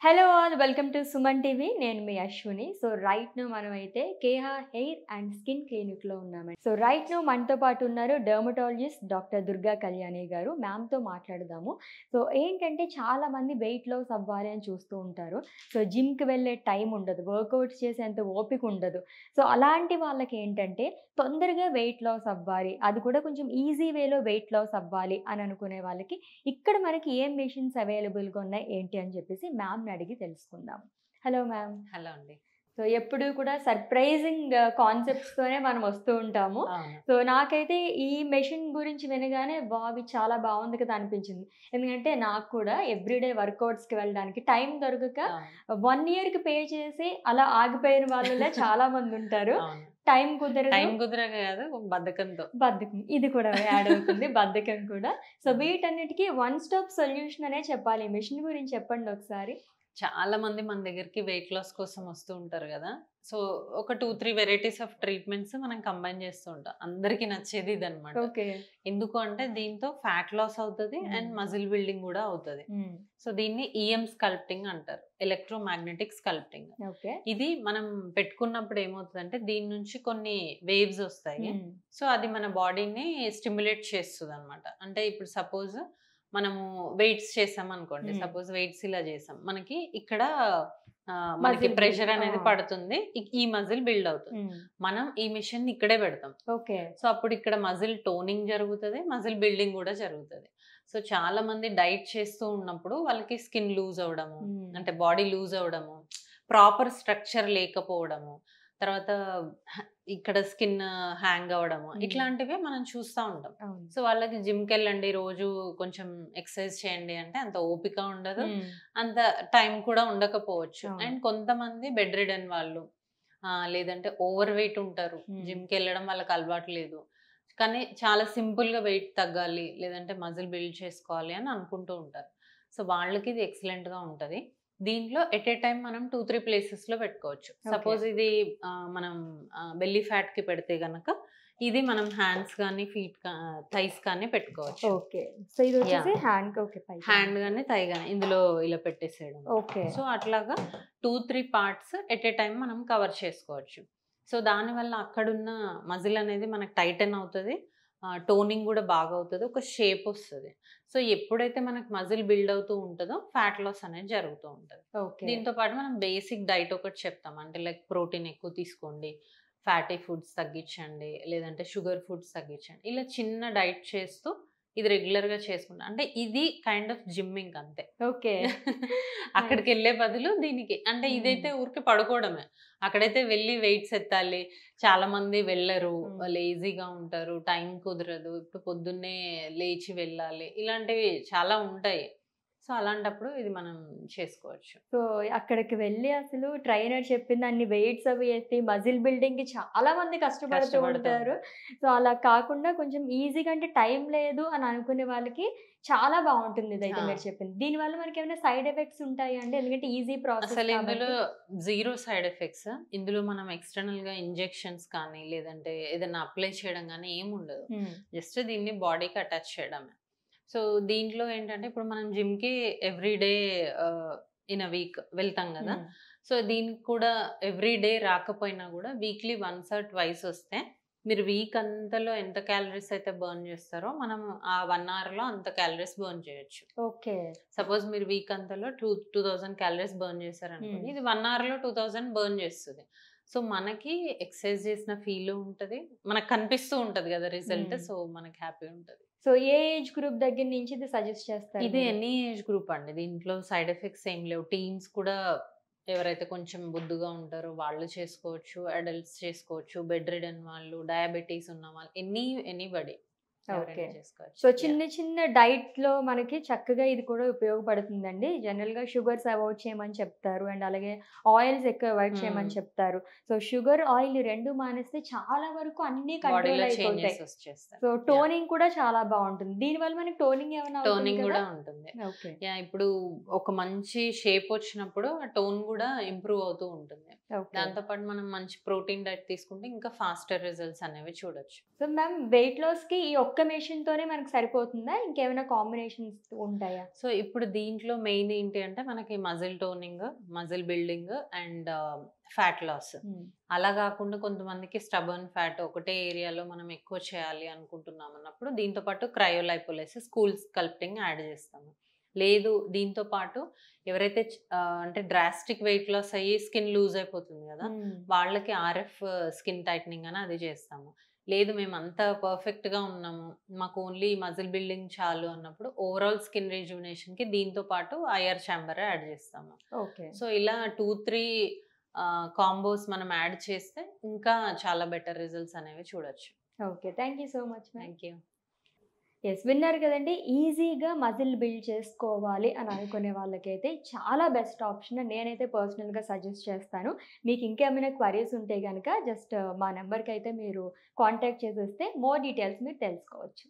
Hello all welcome to Suman TV. నేను మీ Ashwini. So right now మనమైతే Keha hair and skin క్లినిక్లో ఉన్నామండి. So right now మనతో పాటు ఉన్నారు డర్మటాలజిస్ట్ డాక్టర్ దుర్గా కళ్యాణి గారు. మ్యామ్తో మాట్లాడదాము. సో ఏంటంటే చాలామంది వెయిట్ లాస్ అవ్వాలి అని చూస్తూ ఉంటారు. సో జిమ్కి వెళ్ళే టైం ఉండదు, వర్కౌట్స్ చేసేంత ఓపిక ఉండదు. సో అలాంటి వాళ్ళకి ఏంటంటే తొందరగా వెయిట్ లాస్ అవ్వాలి, అది కూడా కొంచెం ఈజీ వేలో వెయిట్ లాస్ అవ్వాలి అని అనుకునే వాళ్ళకి ఇక్కడ మనకి ఏం మెషిన్స్ అవైలబుల్గా ఉన్నాయి ఏంటి అని చెప్పేసి మ్యామ్ని అడిగి తెలుసుకుందాం. Hello ma'am. హలో అండి. సో ఎప్పుడు కూడా సర్ప్రైజింగ్ కాన్సెప్ట్స్తోనే మనం వస్తూ ఉంటాము. అవును. సో నాకైతే ఈ మెషిన్ గురించి వినగానే బాబీ చాలా బాగుంది కదా అనిపించింది. ఎందుకంటే నాకు కూడా ఎవ్రీడే వర్కౌట్స్కి వెళ్ళడానికి టైం దొరకక 1 ఇయర్కి పే చేసి అలా ఆగిపోయిన వాళ్ళలో చాలా మంది ఉంటారు. టైం కుదరక కాదు, బద్ధకం ఇది కూడా యాడ్ అవుతుంది. బద్ధకం కూడా. సో వీటన్నిటికీ వన్ స్టాప్ సొల్యూషన్ అనే చెప్పాలి. మెషిన్ గురించి చెప్పండి ఒకసారి. చాలా మంది మన దగ్గరికి వెయిట్ లాస్ కోసం వస్తూ ఉంటారు కదా. సో ఒక 2-3 వెరైటీస్ ఆఫ్ ట్రీట్మెంట్స్ మనం కంబైన్ చేస్తూ ఉంటాం. అందరికి నచ్చేది ఇది అనమాట. ఎందుకు అంటే దీంతో ఫ్యాట్ లాస్ అవుతుంది అండ్ మజిల్ బిల్డింగ్ కూడా అవుతుంది. సో దీన్ని ఈఎం స్కల్ప్టింగ్ అంటారు, ఎలక్ట్రోమాగ్నెటిక్ స్కల్ప్టింగ్. ఇది మనం పెట్టుకున్నప్పుడు ఏమవుతుంది అంటే దీని నుంచి కొన్ని వేవ్స్ వస్తాయి. సో అది మన బాడీని స్టిమ్యులేట్ చేస్తుంది అనమాట. అంటే ఇప్పుడు సపోజ్ మనము వెయిట్స్ చేసాం అనుకోండి, సపోజ్ వెయిట్స్ ఇలా చేసాం, మనకి ఇక్కడ మనకి ప్రెషర్ అనేది పడుతుంది, ఈ మజిల్ బిల్డ్ అవుతుంది. మనం ఈ మిషన్ ఇక్కడే పెడతాం. సో అప్పుడు ఇక్కడ మజిల్ టోనింగ్ జరుగుతుంది, మజిల్ బిల్డింగ్ కూడా జరుగుతుంది. సో చాలా మంది డైట్ చేస్తూ ఉన్నప్పుడు వాళ్ళకి స్కిన్ లూజ్ అవడము, అంటే బాడీ లూజ్ అవడము, ప్రాపర్ స్ట్రక్చర్ లేకపోవడము, తర్వాత ఇక్కడ స్కిన్ హ్యాంగ్ అవడము, ఇట్లాంటివి మనం చూస్తూ ఉంటాం. సో వాళ్ళకి జిమ్కి వెళ్ళండి, రోజు కొంచెం ఎక్సర్సైజ్ చేయండి అంటే అంత ఓపిక ఉండదు, అంత టైం కూడా ఉండకపోవచ్చు. అండ్ కొంతమంది బెడ్ రిడన్ వాళ్ళు, లేదంటే ఓవర్ వెయిట్ ఉంటారు, జిమ్కి వెళ్ళడం వాళ్ళకి అలవాటు లేదు, కానీ చాలా సింపుల్గా వెయిట్ తగ్గాలి లేదంటే మజిల్ బిల్డ్ చేసుకోవాలి అని అనుకుంటూ ఉంటారు. సో వాళ్ళకి ఇది ఎక్సలెంట్గా ఉంటుంది. దీంట్లో ఎట్ ఏ టైం మనం 2-3 ప్లేసెస్లో పెట్టుకోవచ్చు. సపోజ్ ఇది మనం బెల్లీ ఫ్యాట్కి పెడితే కనుక ఇది మనం హ్యాండ్స్ కానీ ఫీట్ థైస్ కానీ పెట్టుకోవచ్చు. హ్యాండ్ కానీ థై కానీ ఇందులో ఇలా పెట్టేసేయడం. సో అట్లాగా 2-3 పార్ట్స్ ఎట్ ఏ టైం మనం కవర్ చేసుకోవచ్చు. సో దానివల్ల అక్కడున్న మజిల్ అనేది మనకు టైటన్ అవుతుంది, టోనింగ్ కూడా బాగా అవుతుంది, ఒక షేప్ వస్తుంది. సో ఎప్పుడైతే మనకు మజిల్ బిల్డ్ అవుతూ ఉంటుందో ఫ్యాట్ లాస్ అనేది జరుగుతూ ఉంటుంది. దీంతో పాటు మనం బేసిక్ డైట్ ఒకటి చెప్తాం, అంటే లైక్ ప్రోటీన్ ఎక్కువ తీసుకోండి, ఫ్యాటీ ఫుడ్స్ తగ్గించండి, లేదంటే షుగర్ ఫుడ్స్ తగ్గించండి, ఇలా చిన్న డైట్ చేస్తూ ఇది రెగ్యులర్గా చేసుకుంటా, అంటే ఇది కైండ్ ఆఫ్ జిమ్మింగ్ అంతే. అక్కడికి వెళ్ళే బదులు దీనికి, అంటే ఇదైతే ఊరికి పడుకోవడమే, అక్కడైతే వెళ్ళి వెయిట్స్ ఎత్తాలి. చాలా మంది వెళ్ళరు, లేజీగా ఉంటారు, టైం కుదరదు, ఇప్పుడు పొద్దున్నే లేచి వెళ్ళాలి, ఇలాంటివి చాలా ఉంటాయి. సో అలాంటప్పుడు ఇది మనం చేసుకోవచ్చు. సో అక్కడికి వెళ్ళి అసలు ట్రైనర్ చెప్పింది అన్ని వెయిట్స్ అవి ఎత్తి మజిల్ బిల్డింగ్ కి చాలా మంది కష్టపడుతూ ఉంటారు. సో అలా కాకుండా కొంచెం ఈజీగా, అంటే టైం లేదు అని అనుకునే వాళ్ళకి చాలా బాగుంటుంది ఇదైతే మీరు చెప్పింది. దీనివల్ల మనకి ఏమైనా సైడ్ ఎఫెక్ట్స్ ఉంటాయి అంటే, ఎందుకంటే ఈజీ ప్రాసెస్. అసలు ఇందులో 0 సైడ్ ఎఫెక్ట్స్. ఇందులో మనం ఎక్స్టర్నల్ గా ఇంజెక్షన్స్ కానీ లేదంటే ఏదైనా అప్లై చేయడం కానీ ఏమి ఉండదు. జస్ట్ దీన్ని బాడీకి అటాచ్ చేయడమే. సో దీంట్లో ఏంటంటే ఇప్పుడు మనం జిమ్కి ఎవ్రీడే ఇన్ అ వీక్ వెళ్తాం కదా. సో దీనికి కూడా ఎవ్రీడే రాకపోయినా కూడా వీక్లీ 1 or 2 వస్తే మీరు వీక్ అంతలో ఎంత క్యాలరీస్ అయితే బర్న్ చేస్తారో మనం ఆ 1 hourలో అంత క్యాలరీస్ బర్న్ చేయొచ్చు. సపోజ్ మీరు వీక్ అంతలో 2000 క్యాలరీస్ బర్న్ చేశారనుకోండి, ఇది 1 hourలో 2000 బర్న్ చేస్తుంది. సో మనకి ఎక్సర్సైజ్ చేసిన ఫీల్ ఉంటుంది, మనకు కనిపిస్తూ ఉంటుంది కదా రిజల్ట్. సో మనకి హ్యాపీ ఉంటుంది. సో ఏ ఏజ్ గ్రూప్ దగ్గర నుంచి ఇది సజెస్ట్ చేస్తారు? ఇది ఎనీ ఏజ్ గ్రూప్ అండి, దీంట్లో సైడ్ ఎఫెక్ట్స్ ఏం లేవు. టీన్స్ కూడా ఎవరైతే కొంచెం బొద్దుగా ఉంటారో వాళ్ళు చేసుకోవచ్చు, అడల్ట్స్ చేసుకోవచ్చు, బెడ్ రిడన్ వాళ్ళు, డయాబెటీస్ ఉన్న వాళ్ళు, ఎనీబడి చేసుకోవచ్చు. సో చిన్న చిన్న డైట్ లో మనకి చక్కగా ఇది కూడా ఉపయోగపడుతుందండి. జనరల్ గా షుగర్స్ అవాయిడ్ చేయమని చెప్తారు, అండ్ అలాగే ఆయిల్స్ ఎక్కువ అవాయిడ్ చేయమని చెప్తారు. సో షుగర్ ఆయిల్ రెండు మానేస్తే చాలా వరకు అన్ని కంట్రోల్ అయిపోతాయి. సో టోనింగ్ కూడా చాలా బాగుంటుంది. దీనివల్ల మనకి టోనింగ్ ఏమైనా కూడా ఉంటుంది. ఇప్పుడు ఒక మంచి షేప్ వచ్చినప్పుడు ఆ టోన్ కూడా ఇంప్రూవ్ అవుతూ ఉంటుంది. దాంతో పాటు మనం మంచి ప్రోటీన్ డైట్ తీసుకుంటే ఇంకా ఫాస్టర్ రిజల్ట్స్ అనేవి చూడొచ్చు. సో మ్యామ్ వెయిట్ లాస్ కి ఈ ఒక్క ఒక్క మెషిన్‌తోనే మనకు సరిపోతుందా? ఇంకేమైనా కాంబినేషన్స్ ఉంటాయా? సో ఇప్పుడు దీంట్లో మెయిన్ ఏంటి అంటే మనకి muscle toning, muscle building and fat loss. అలా కాకుండా కొంతమందికి స్టబర్న్ ఫ్యాట్ ఒకటే ఏరియాలో మనం ఎక్కువ చేయాలి అనుకుంటున్నాం అన్నప్పుడు దీంతో పాటు క్రయోలైపోలిసిస్, కూల్ స్కల్ప్టింగ్ యాడ్ చేస్తాము. లేదు దీంతో పాటు ఎవరైతే అంటే డ్రాస్టిక్ వెయిట్ లాస్ అయ్యి స్కిన్ లూజ్ అయిపోతుంది కదా, వాళ్ళకి ఆర్ఎఫ్ స్కిన్ టైట్నింగ్ అని అది చేస్తాము. లేదు మేము అంత పర్ఫెక్ట్‌గా ఉన్నాము, మాకు ఓన్లీ మజిల్ బిల్డింగ్ చాలు అన్నప్పుడు ఓవరాల్ స్కిన్ రిజువినేషన్‌కి దీంతో పాటు ఐఆర్ చాంబర్ యాడ్ చేస్తాము. ఓకే. సో ఇలా 2, 3 కాంబోస్ మనం యాడ్ చేస్తే ఇంకా చాలా బెటర్ రిజల్ట్స్ అనేవి చూడొచ్చు. Okay. Thank you so much ma'am. Thank you. Yes, విన్నారు కదండీ! ఈజీగా మజిల్ బిల్డ్ చేసుకోవాలి అని అనుకునే వాళ్ళకైతే చాలా బెస్ట్ ఆప్షన్ నేనైతే పర్సనల్‌గా సజెస్ట్ చేస్తాను. మీకు ఇంకేమైనా క్వరీస్ ఉంటే గనక జస్ట్ మా నంబర్‌కైతే మీరు కాంటాక్ట్ చేసేస్తే మోర్ డీటెయిల్స్ మీరు తెలుసుకోవచ్చు.